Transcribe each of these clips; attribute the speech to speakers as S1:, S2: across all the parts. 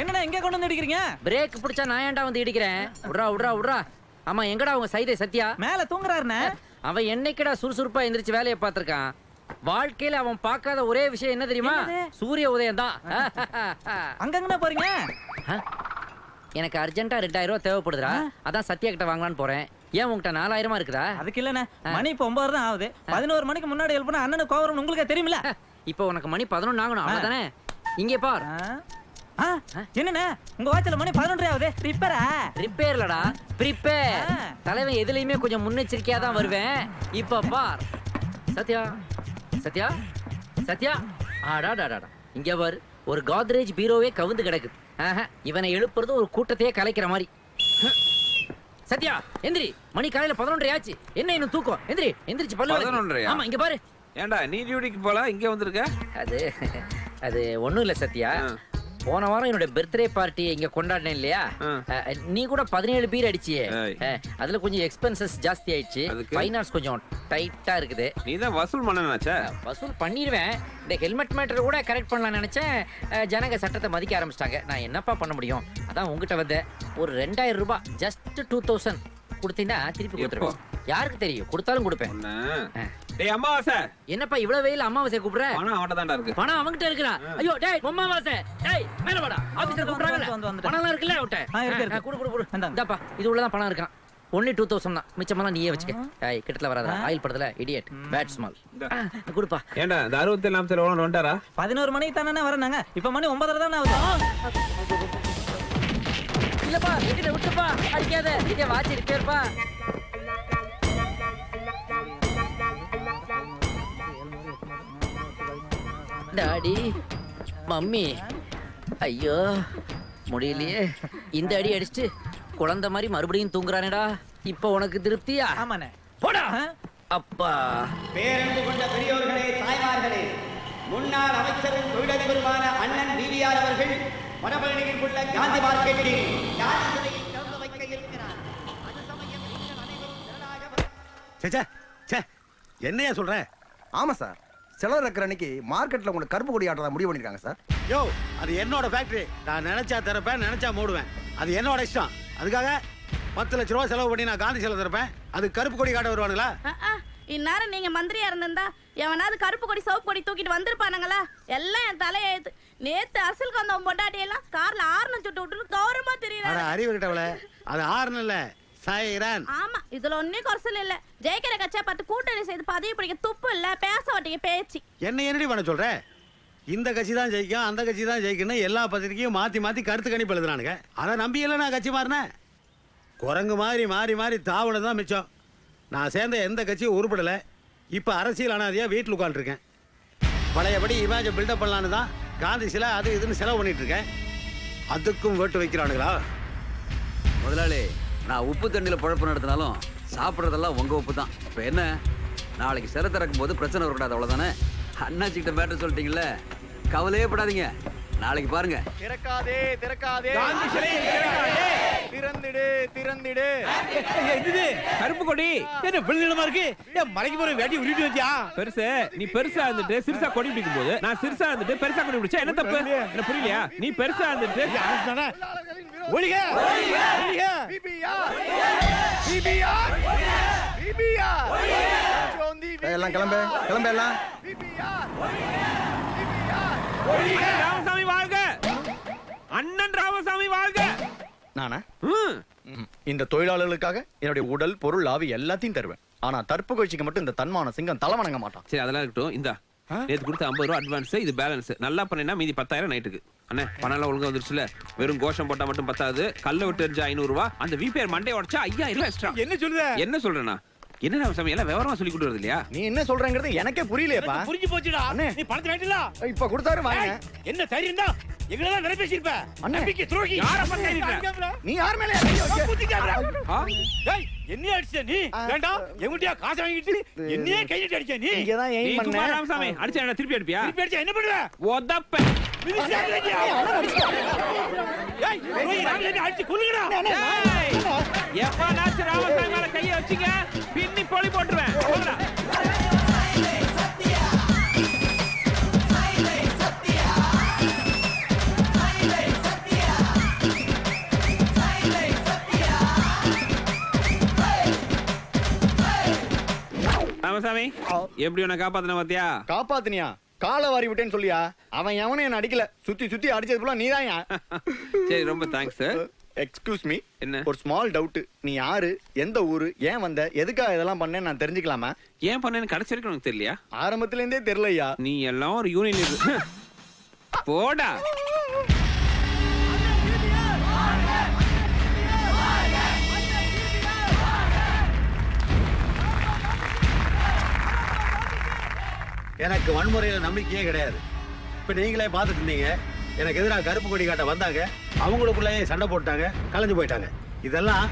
S1: என்னடா எங்க கொண்டு வந்து இடிக்கிறீங்க?
S2: பிரேக் பிடிச்சா நான் ஏன்டா வந்து இடிக்கிறேன்? உட்றா உட்றா உட்றா. ஆமா எங்கடா உங்க சைதை சத்யா?
S1: மேல தூங்குறாருண்ணே.
S2: அவன் என்னைக்குடா சுறுசுறுப்பா எந்திரிச்சு வேலையை பார்த்திருக்கான்? வாழ்க்கையில அவன் பார்க்காத ஒரே விஷயம் என்ன தெரியுமா? சூரிய உதயம் தான்.
S1: அங்கங்கனா போறீங்க?
S2: எனக்கு அர்ஜென்ட்டா 2000 ரூபாய் தேவைப்படுதுடா. அதான் சத்யா கிட்ட வாங்கலான்னு போறேன். ஏன் உங்ககிட்ட 4000 இருக்குதா?
S1: அதுக்கு இல்லண்ணே, மணி இப்ப 9 தான் ஆகுது. 11 மணிக்கு முன்னாடி ஹெல்ப் பண்ணா அண்ணனுக்கு கோவம் உங்களுக்கே தெரியுமில்ல?
S2: இப்போ உனக்கு மணி 11 ஆகணும் அவ்வளவுதானே? இங்கே பார்.
S1: என்னண்ணே உங்க வாட்ச்ல மணி 11 ஆகுது.
S2: ரிப்பேர்லடா, ப்ரிப்பேர். தலைவன் எதுலயுமே கொஞ்சம் முன்னெச்சரிக்கையா தான் வருவேன். இப்போ பார். சத்யா சத்யா சத்யா. ஆடாடாடா. இங்க பாரு, ஒரு கோத்ரேஜ் பீரோவே கவுந்து கிடக்குது. இவனை எழுப்புறது ஒரு கூட்டத்தையே கலைக்கிற மாதிரி. சத்யா எந்திரி, மணி காலையில 11 ஆச்சு. என்ன இன்னும் தூக்கம்? எந்திரி, எந்திரிச்சு பல்லு விளக்கு. ஆமா இங்க பாரு.
S3: ஏண்டா நீ டியூட்டிக்கு போல இங்க வந்திருக்க?
S2: அது ஒண்ணும் இல்ல சத்யா. போன வாரம் என்னோட பர்த்டே பார்ட்டி இங்க கொண்டாடினேன் இல்லையா? நீ கூட 17 பீர் அடிச்சியே. அதுல கொஞ்சம் எக்ஸ்பென்சஸ் ஜாஸ்தி ஆயிடுச்சு. ஃபைனான்ஸ் கொஞ்சம் டைட்டா இருக்குது.
S3: நீ தான் வசூல் பண்ணனாச்சே?
S2: வசூல் பண்ணிடுவேன். இந்த ஹெல்மெட் மேட்டர் கூட கரெக்ட் பண்ணலாம்னு நினைச்சேன். ஜனங்க சட்டத்தை மதிக்க ஆரம்பிச்சிட்டாங்க. நான் என்னப்பா பண்ண முடியும்? அதான் உங்ககிட்ட வந்தேன். ஒரு 2000 ரூபாய், ஜஸ்ட் 2000 கொடுத்தீங்கன்னா திருப்பி கொடுத்துருவேன். யாருக்கு தெரியும், கொடுத்தாலும் கொடுப்பேன்.
S3: டேய் அமாவாசை,
S2: என்னப்பா இவ்வளவு வெயில அமாவாசை கூப்பிடுற?
S3: பணம் அவன்கிட்ட தான்டா இருக்கு.
S2: பணம் அவன்கிட்ட இருக்குடா. ஐயோ டேய் அமாவாசை, டேய் மேல வாடா. ஆபீசர் கூப்பிடுறாங்க. பணம்லாம் இருக்குல்ல அவன்கிட்ட? குடு. இந்தாப்பா, இது உள்ளதான் பணம் இருக்கான். ஒன்லி 2000 தான். மிச்சமெல்லாம் நீயே வச்சுக்க. டேய் கிட்டத்துல வராதடா. ஆயில் படுதல இடியட். Bad smell. குடுப்பா.
S3: ஏண்டா இந்த 67 எவ்வளவு வந்துட்டாரா?
S1: 11 மணிக்கு தானே வரனாங்க. இப்ப மணி 9:30 தானே ஆகுது.
S2: இல்லப்பா, கிட்ட விட்டுப்பா. அடிக்காத. இங்க வாட்ச் ரிப்பேர்ப்பா. டாடி, மம்மி, ஐயோ முடியலையே. இந்த அடி அடிச்சுட்டு குழந்தை மாதிரி மறுபடியும் தூங்குறானேடா. இப்ப உனக்கு திருப்தியா?
S1: ஆமாண்ணே.
S2: போடா அப்பா.
S4: பேரன்பு கொண்ட பெரியோர்களே, தாய்மார்களே, முன்னாள் அமைச்சரும் தொழிலதிபருமான அண்ணன் டிவிஆர் அவர்கள் வடபழனியில் உள்ள காந்தி மார்க்கெட்டில் காந்தி சிலையை திறந்து வைக்க இருக்கிறார். அது சமயம் நீங்கள் அனைவரும் திரளாக
S5: என்னையா சொல்ற? ஆமா சார், செலவு இருக்கிற அன்னைக்கு மார்க்கெட்ல உங்களுக்கு கருப்பு கொடி ஆட்டறத முடிவு பண்ணிருக்காங்க சார்.
S6: யோ, அது என்னோட ஃபேக்டரி. நான் நினைச்சா திறப்பேன், நினைச்சா மூடுவேன். அது என்னோட இஷ்டம். அதுக்காக 10 லட்ச ரூபாய் செலவு பண்ணி நான் காந்தி சிலை திறப்பேன். அது கருப்பு கொடி காட்ட வருவானுங்களா?
S7: இந்நேரம் நீங்க மந்திரியா இருந்திருந்தா எவனாவது கருப்பு கொடி சோப்பு கொடி தூக்கிட்டு வந்திருப்பானுங்களா? எல்லாம் என் தலையெழுத்து. நேத்து அசல் கந்தம் பொண்டாட்டி எல்லாம் கார்ல ஆர்னு சுட்டு விட்டு கௌரவமா தெரியுது.
S6: அறிவு கிட்டவள, அது ஆர்னு இல்ல, சைரன்.
S7: ஆமா, இதுல ஒன்னும் குறைச்சல் இல்ல. ஜெயிக்கிற கட்சியை பார்த்து கூட்டணி செய்து பதவி பிடிக்க துப்பு இல்ல. பேச மாட்டீங்க பேச்சு.
S6: என்ன என்னடி பண்ண சொல்ற? இந்த கட்சி தான் ஜெயிக்கும், அந்த கட்சி தான் ஜெயிக்கணும் எல்லா பத்திரிக்கையும் மாத்தி மாத்தி கருத்து கணிப்பு எழுதுறானுங்க. அதை நம்பி இல்ல நான் கட்சி மாறினேன். குரங்கு மாதிரி மாறி மாறி தாவணம் தான் மிச்சம். நான் சேர்ந்த எந்த கட்சியும் உருப்படலை. இப்போ அரசியல் அனாதியா வீட்டில் உட்காந்துருக்கேன். பழையபடி இமேஜை பில்டப் பண்ணலான்னு தான் காந்தி சிலை அது இதுன்னு செலவு பண்ணிட்டு இருக்கேன். அதுக்கும் வேட்டு வைக்கிறானுங்களா?
S8: முதலாளி, நான் உப்பு தண்ணியில் பழப்பு நடத்தினாலும் சாப்பிட்றதெல்லாம் உங்கள் உப்பு தான். இப்போ என்ன, நாளைக்கு சிறை திறக்கும் போது பிரச்சனை வரக்கூடாது, அவ்வளோதானே? அண்ணாச்சிக்கிட்ட மேட்டர் சொல்லிட்டீங்களே, கவலையே படாதீங்க. நாளைக்கு பாருங்க.
S4: திறக்காதே திறக்காதே, திறந்திடு திறந்திடு.
S3: இது கருப்பு கொடி என்ன வெள்ளிடமா இருக்கு? மலைக்கு போற வேட்டி உருட்டி வச்சியா? பெருசு, நீ பெருசா இருந்துட்டு சிறுசா கொடி பிடிக்கும் போது நான் சிறுசா இருந்துட்டு பெருசா கொடி பிடிச்சா என்ன தப்பு? என்ன புரியலையா? நீ பெருசா இருந்துட்டு
S4: ஒளிக ஒளிக பிபிஆர் பிபிஆர் பிபிஆர்
S5: எல்லாம் கிளம்பு கிளம்பு எல்லாம்.
S3: ராமசாமி வாழ்க! அண்ணன் ராமசாமி வாழ்க!
S5: நானா இந்த தொழிலாளர்களுக்காக என்னுடைய உடல் பொருள் ஆவி எல்லாத்தையும் தருவேன். ஆனா தற்பு கட்சிக்கு மட்டும் இந்த தன்மான சிங்கம் தலை வணங்க மாட்டான்.
S3: சரி, அதெல்லாம் இருக்கட்டும். இந்த நேத்து கொடுத்த 50 ரூபா அட்வான்ஸ், இது பேலன்ஸ். நல்லா பண்ணா மீதி 10,000 நைட்டுக்கு. அண்ணே, பணம் எல்லாம் ஒழுங்கா வந்துருச்சுல. வெறும் கோஷம் போட்டா மட்டும் பத்தாது. கல்ல விட்டு எரிஞ்சா 500 ரூபா, அந்த விபிஆர் மண்டே உடைச்சா 5000 ரூபாய் எக்ஸ்ட்ரா. என்ன சொல்லுத? என்ன சொல்றேன்னா, என்ன ராமசாமி எல்லாம் விவரமா சொல்லி கொடுத்து வருது இல்லையா?
S5: நீ என்ன சொல்றேங்கிறது எனக்கே புரியலையேப்பா.
S4: புரிஞ்சு போச்சுடா. நீ பணத்தை வாங்கிட்டல?
S5: இப்ப கொடுத்தாரு வாங்க.
S4: என்ன தைரியம் தான் எங்களெல்லாம் நிறைய பேசிருப்ப. நம்பிக்கை துரோகி.
S3: யார பண்றீங்க?
S5: நீ யார் மேல
S4: என்ன அடிச்ச நீ? வேண்டாம், எங்கட்டியா காசு வாங்கிட்டு என்னையே கையிட்டு அடிச்ச நீ?
S5: இங்க தான் ஏய் பண்ண.
S3: ராமசாமி அடிச்சா என்ன திருப்பி அடிப்பியா?
S4: திருப்பி அடிச்சா என்ன பண்ணுவ?
S3: ஒதப்ப.
S4: அடிச்சு கொல்லுங்கடா.
S3: எப்பனாச்சும் ராமசாமி மேல கையை வச்சுங்க, பின்னி பொலி போட்டுருவேன். ராமசாமி எப்படி உன்னை காப்பாத்தின பாத்தியா?
S5: காப்பாத்தினியா? காலை வாரி விட்டேன்னு சொல்லியா? அவன் எவனும் என்ன அடிக்கல, சுத்தி சுத்தி அடிச்சது போல நீதான்யா.
S3: சரி ரொம்ப தேங்க்ஸ்.
S5: எக்ஸ்கியூஸ் மீ,
S3: என்ன?
S5: ஒரு ஸ்மால் டவுட். நீ யாரு, எந்த ஊரு, ஏன் வந்த, எதுக்காக இதெல்லாம் பண்ணேன்னு நான் தெரிஞ்சுக்கலாமா?
S3: ஏன் பண்ணேன்னு கடைசி வரைக்கும் உனக்கு தெரியலையா?
S5: ஆரம்பத்துல இருந்தே தெரியலையா?
S3: நீ எல்லாம் ஒரு யூனியன் போடா.
S6: எனக்கு வன்முறையில் நம்பிக்கையே கிடையாது. இப்போ நீங்களே பார்த்துட்டு இருந்தீங்க, எனக்கு எதிராக கருப்பு கொடி காட்ட வந்தாங்க, அவங்களுக்குள்ளேயே சண்டை போட்டாங்க, கலைஞ்சு போயிட்டாங்க. இதெல்லாம்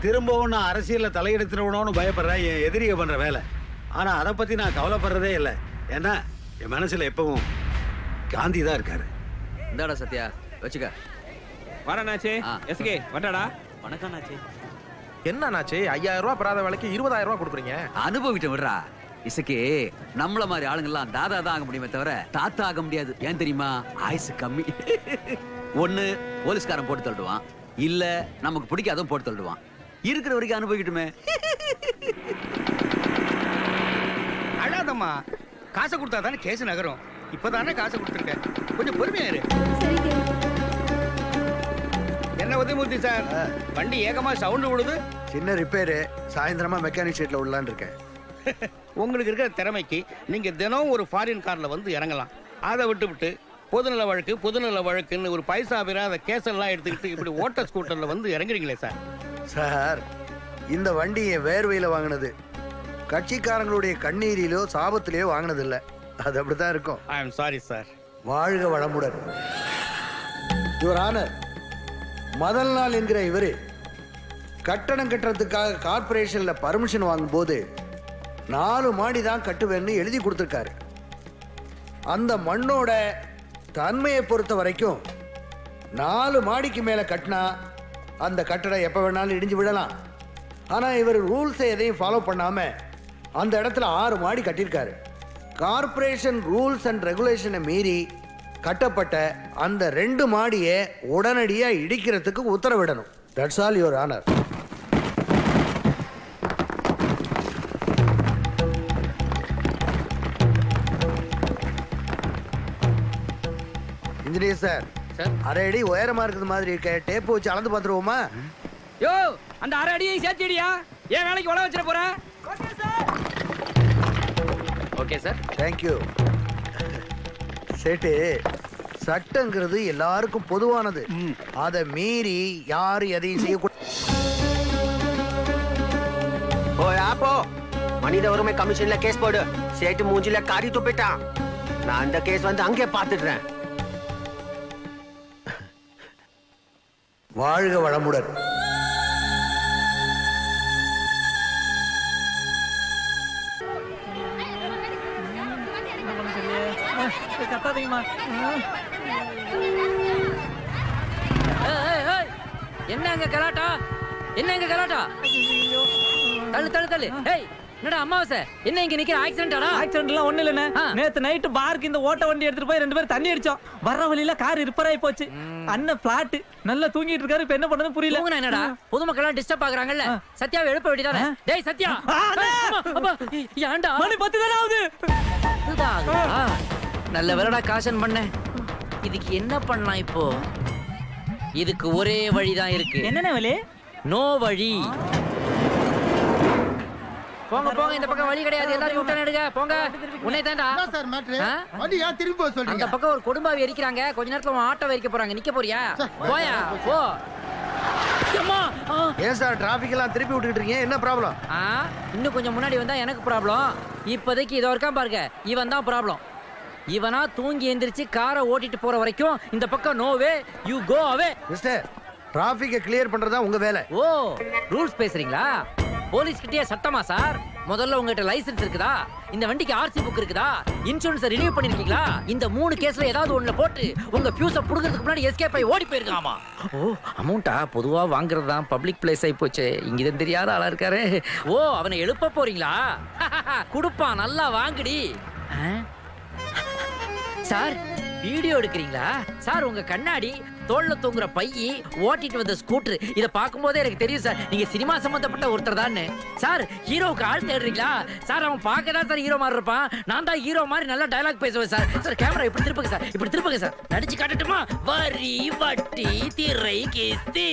S6: திரும்பவும் நான் அரசியலில் தலையெடுத்துடணும்னு பயப்படுறேன், என் எதிரியை பண்ணுற வேலை. ஆனால் அதை பற்றி நான் கவலைப்படுறதே இல்லை. ஏன்னா என் மனசில் எப்பவும் காந்தி தான் இருக்காரு.
S8: இந்தாடா சத்யா, வச்சுக்க.
S3: வரண்ணாச்சே. எஸ்கே வட்டாடா.
S1: வணக்கம் நாச்சி.
S9: என்ன நாச்சு 5000 ரூபாய் பெறாத வேலைக்கு 20000 ரூபாய் கொடுக்குறீங்க?
S8: அனுபவிட்டு விடுறா. இசக்கே, நம்மள மாதிரி ஆளுங்கெல்லாம் தாதா தான் ஆக முடியுமே தவிர தாத்தா ஆக முடியாது. ஏன் தெரியுமா? ஆயுசு கம்மி. ஒண்ணு போலீஸ்காரன் போட்டு தள்ளுவான், இல்ல நமக்கு பிடிக்காதும் போட்டு தள்ளுவான். இருக்கிற வரைக்கும் அனுபவிக்கட்டுமே.
S10: அழாதம்மா, காசை கொடுத்தா தானே கேஸ் நகரும். இப்பதானே காசை கொடுத்துருக்கேன், கொஞ்சம் பொறுமையா இரு. என்ன உதயமூர்த்தி சார், வண்டி ஏகமா சவுண்ட் விடுது.
S11: சின்ன ரிப்பேரு, சாயந்தரமா மெக்கானிக் ஷெட்ல விடலான்னு இருக்கேன்.
S10: உங்களுக்கு இருக்கிற திறமைக்கு நீங்க தினம் ஒரு ஃபாரின் கார்ல வந்து இறங்கலாம். அதை விட்டு பொதுநல வழக்குன்னு ஒரு பைசா பெறாத கேஸெல்லாம் எடுத்துக்கிட்டு இப்படி ஓட்ட ஸ்கூட்டர்ல வந்து இறங்குறீங்களே சார்.
S11: சார், இந்த வண்டியை வேர்வையில வாங்கினது, கட்சிக்காரங்களுடைய கண்ணீரிலோ சாபத்திலேயோ வாங்கினது இல்ல. அது அப்படித்தான் இருக்கும்.
S10: I am sorry sir.
S11: வாழ்க வளமுடன். யுவர் ஆனர், முதல் நாள் என்கிற இவரு கட்டணம் கட்டுறதுக்காக கார்பரேஷன்ல பர்மிஷன் வாங்கும் போது 4 மாடி தான் கட்டுவேன்னு எழுதி கொடுத்துருக்காரு. அந்த மண்ணோட தன்மையை பொறுத்த வரைக்கும் 4 மாடிக்கு மேல கட்டினா அந்த கட்டடம் எப்ப வேணாலும் இடிஞ்சு விடலாம். ஆனா இவர் ரூல்ஸை எதையும் ஃபாலோ பண்ணாம அந்த இடத்துல 6 மாடி கட்டியிருக்காரு. கார்பரேஷன் ரூல்ஸ் அண்ட் ரெகுலேஷனை மீறி கட்டப்பட்ட அந்த 2 மாடியை உடனடியா இடிக்கிறதுக்கு உத்தரவிடணும். That's all your honour. Engineer sir, அரை அடி உயரமா இருக்குது மாதிரி இருக்க, டேப் வச்சு அளந்து பார்த்துருவோமா?
S2: யோ, அந்த அரை அடியை சேர்த்திடியா? ஏன் வேலைக்கு உழ வச்சிட போற? Okay sir.
S11: தேங்க்யூ. சேட்டு, சட்டங்கிறது எல்லாருக்கும் பொதுவானது. அதை மீறி யாரும் எதையும் செய்யக்கூடாது.
S12: ஆப்போ மனித உரிமை கமிஷன்ல கேஸ் போடு. சேட்டு மூஞ்சில காரி துப்பிட்டான். நான் அந்த கேஸ் வந்து அங்கே பார்த்துடுறேன்.
S11: வாழ்க வளமுடன்.
S1: கத்தாதீங்கம்மா.
S2: என்ன அங்க கலாட்டா? என்ன அங்க கலாட்டா? தள்ளு தள்ளு தள்ளு. ஏய், என்னடா அம்மாவாசை, என்ன இங்க நிக்கிற? ஆக்சிடென்ட்டாடா?
S1: ஆக்சிடென்ட்லாம் ஒண்ணு இல்லண்ணே. நேத்து நைட்டு பார்க்கு இந்த ஓட்ட வண்டி எடுத்துட்டு போய் 2 பேரும் தண்ணி அடிச்சோம். வர்ற வழியில கார் ரிப்பேர் ஆகி போச்சு. அண்ணன் பிளாட் நல்லா தூங்கிட்டு இருக்காரு. இப்ப என்ன பண்றது புரியல.
S2: தூங்குனா என்னடா? பொதுமக்கள் எல்லாம் டிஸ்டர்ப் ஆகுறாங்கல்ல. சத்யாவை எழுப்ப வேண்டியதானே? டேய் சத்யா. அப்பா, ஏன்டா?
S1: மணி 10 தானே ஆகுது.
S2: நல்ல வேலைடா காஷன் பண்ண. இதுக்கு என்ன பண்ணலாம் இப்போ? இதுக்கு ஒரே வழிதான் இருக்கு.
S1: என்னென்ன வழி?
S2: நோ வழி. போங்க போங்க, இந்த பக்கம் வழி கிடையாது. எல்லாரும் யூட்டர்ன் எடுங்க. போங்க. உன்னை தான்டா
S13: சார் மேட்ரு. வண்டி ஏன் திரும்பி போக சொல்றீங்க?
S2: அந்த பக்கம் ஒரு கொடும்பாவி எரிக்கிறாங்க. கொஞ்ச நேரத்துல உன் ஆட்டோ எரிக்க போறாங்க. நிக்க போறியா? போயா போ. அம்மா,
S11: ஏன் சார் டிராபிக் எல்லாம் திருப்பி விட்டுட்டு இருக்கீங்க? என்ன ப்ராப்ளம்?
S2: இன்னும் கொஞ்சம் முன்னாடி வந்தா எனக்கு ப்ராப்ளம். இப்போதைக்கு இதோ இருக்கான் பாருங்க, இவன் தான் ப்ராப்ளம். இவனா தூங்கி எந்திரிச்சு காரை ஓட்டிட்டு போற வரைக்கும் இந்த பக்கம் no way, you go away.
S11: Mister, டிராபிக்கை கிளியர் பண்றதா உங்க வேலை.
S2: ஓ, ரூல்ஸ் பேசுறீங்களா? போலீஸ் கிட்டே சட்டமா சார்? முதல்ல உங்ககிட்ட லைசென்ஸ் இருக்குதா? இந்த வண்டிக்கு ஆர்சி புக் இருக்குதா? இன்சூரன்ஸ் ரினியூ பண்ணிருக்கீங்களா? இந்த 3 கேஸ்ல ஏதாவது ஒண்ணுல போட்டு உங்க ஃபியூஸ புடுங்கிறதுக்கு முன்னாடி எஸ்கேப் ஆகி ஓடி போயிருக்காமா? ஓ, அமௌண்டா பொதுவா வாங்குறது தான் பப்ளிக் பிளேஸ் ஆகி போச்சு. இங்க இது தெரியாத ஆளா இருக்காரு. ஓ, அவனை எழுப்ப போறீங்களா? குடுப்பான், நல்லா வாங்குடி. சார், வீடியோ எடுக்கிறீங்களா சார்? உங்க கண்ணாடி, தோல்ல தூங்குற பையி, ஓட்டிட்டு வந்த ஸ்கூட்டர், இத பாக்கும்போதே எனக்கு தெரியும் சார் நீங்க சினிமா சம்பந்தப்பட்ட ஒருத்தர் தான். சார் ஹீரோவுக்கு ஆள் தேடுறீங்களா சார்? அவன் பார்க்கதான் சார் ஹீரோ மாதிரி இருப்பான். நான் தான் ஹீரோ மாதிரி நல்லா டயலாக் பேசுவேன் சார். சார் கேமரா இப்படி திருப்புங்க சார், இப்படி திருப்புங்க சார். நடிச்சு காட்டட்டுமா? வரி, வட்டி, திரை, கிஸ்தி.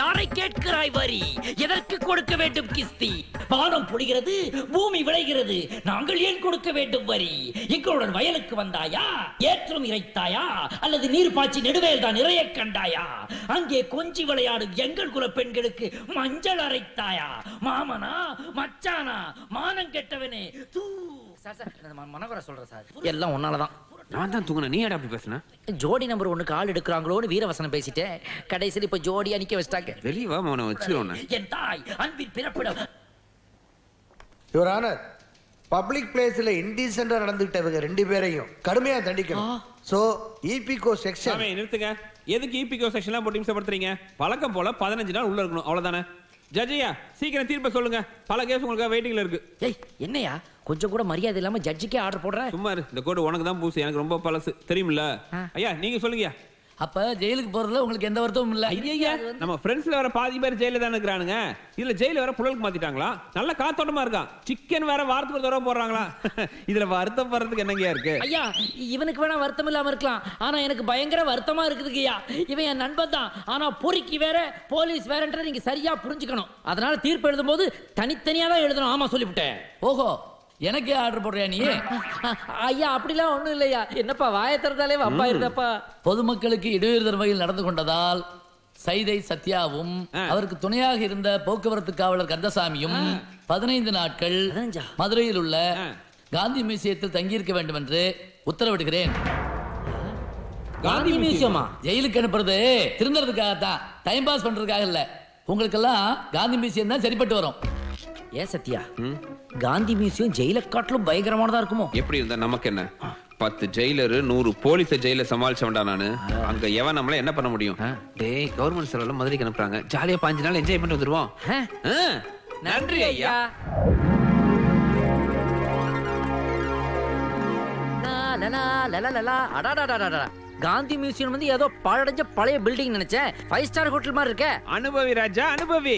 S2: யாரை கேட்கிறாய் வரி? எதற்கு கொடுக்க வேண்டும் கிஸ்தி? வானம் பொழிகிறது, பூமி விளைகிறது, நாங்கள் ஏன் கொடுக்க வேண்டும் வரி? எங்களுடன் வயலுக்கு வந்தாயா? ஏற்றம் இறைத்தாயா? அல்லது நீர் பாய்ச்சி நெடுவேல் தான் நிறைய கண்டாயா? அங்கே கொஞ்சி விளையாடும் எங்கள் குல பெண்களுக்கு மஞ்சள் அரைத்தாயா? மாமனா மச்சானா மானம் கெட்டவனே தூ. சார் சார் மனவர சொல்றேன் சார், எல்லாம் உன்னாலதான்.
S3: நான் தான் தூங்கின, நீ ஏடா அப்படி பேசுன?
S2: ஜோடி நம்பர் 1க்கு ஆள் எடுக்கிறாங்களோன்னு வீரவசனம் பேசிட்டேன். கடைசியில் இப்ப ஜோடி அணிக்க வச்சிட்டாங்க.
S3: வெளியே வா மவனை வச்சுக்கிறோம்.
S2: என் தாய் அன்பின் பிறப்பிடம்.
S11: யுவர் ஆனர், பப்ளிக் பிளேஸ்ல இன்டீசென்டா நடந்துகிட்ட இவங்க 2 பேரையும் கடுமையா தண்டிக்கணும். So ஈபிகோ section.
S3: நிறுத்துங்க. எதுக்கு ஈபிகோ செக்ஷன்லாம் போட்டு இம்சப்படுத்துறீங்க? பழக்கம் போல 15 நாள் உள்ள இருக்கணும், அவ்வளவுதானே? ஜட்ஜியா சீக்கிரம் தீர்ப்பை சொல்லுங்க. பல கேஸ் உங்களுக்கு வெயிட்டிங்ல இருக்கு.
S2: ஏய் என்னையா கொஞ்சம் கூட மரியாதை இல்லாம ஜட்ஜிக்கே ஆர்டர் போடுற?
S3: சும்மா இரு. இந்த கோடு உனக்கு தான் பூசு, எனக்கு ரொம்ப பழசு தெரியுமில்ல. ஐயா நீங்க சொல்லுங்க.
S14: அப்ப ஜெயிலுக்கு போறதுல உங்களுக்கு எந்த வருத்தமும் இல்ல?
S3: ஐயா நம்ம ஃப்ரெண்ட்ஸ்ல வர பாதி பேர் ஜெயில தானே இருக்கிறானுங்க. இதுல ஜெயில வர புழலுக்கு மாத்திட்டாங்களா? நல்ல காத்தோட்டமா இருக்கான். சிக்கன் வேற வாரத்துக்கு ஒரு தடவை போடுறாங்களா? இதுல வருத்தம் போறதுக்கு என்னங்கயா இருக்கு?
S2: ஐயா இவனுக்கு வேணா வருத்தம் இல்லாம இருக்கலாம், ஆனா எனக்கு பயங்கர வருத்தமா இருக்குதுங்கய்யா. இவன் என் நண்பன் தான், ஆனா பொறுக்கி வேற போலீஸ் வேறன்றதை நீங்க சரியா புரிஞ்சுக்கணும். அதனால தீர்ப்பு எழுதும் போது தனித்தனியா தான் எழுதணும். ஆமா சொல்லிவிட்டேன்.
S14: ஓஹோ, எனக்கே ஆர்டர் போடுறியா நீ?
S2: ஐயா அப்படிலாம் ஒண்ணும் இல்லையா. என்னப்பா வாயை திறந்தாலே வம்பா இருந்தப்பா.
S14: பொதுமக்களுக்கு இடையூறு தரும் வகையில் நடந்து கொண்டதால் சைதை சத்யாவும் அவருக்கு துணையாக இருந்த போக்குவரத்து காவலர் கந்தசாமியும் 15 நாட்கள் மதுரையில் உள்ள காந்தி மியூசியத்தில் தங்கியிருக்க வேண்டும் என்று உத்தரவிடுகிறேன்.
S2: காந்தி மியூசியமா?
S14: ஜெயிலுக்கு அனுப்புறது திருந்தறதுக்காகத்தான், டைம் பாஸ் பண்றதுக்காக இல்ல. உங்களுக்கெல்லாம் காந்தி மியூசியம் தான் சரிப்பட்டு வரும்.
S2: ஏன் சத்யா, காந்தி மியூசியம் ஜெயில காட்டிலும் பயங்கரமானதா இருக்குமோ?
S3: எப்படி இருந்தா நமக்கு என்ன? 10 ஜெயிலரு 100 போலீஸ ஜெயில சமாளிச்சவன்டா நானு. அங்க எவன் நம்மள என்ன பண்ண முடியும்? டேய் கவர்மெண்ட் செலவுல மதுரைக்கு அனுப்புறாங்க, ஜாலியா 5 நாள் என்ஜாய் பண்ணிட்டு வந்துருவோம். நன்றி ஐயா.
S2: காந்தி மியூசியம் வந்து ஏதோ பழடைஞ்ச பழைய பில்டிங் நினைச்சேன். 5 ஸ்டார் ஹோட்டல் மாதிரி இருக்க.
S3: அனுபவி ராஜா அனுபவி.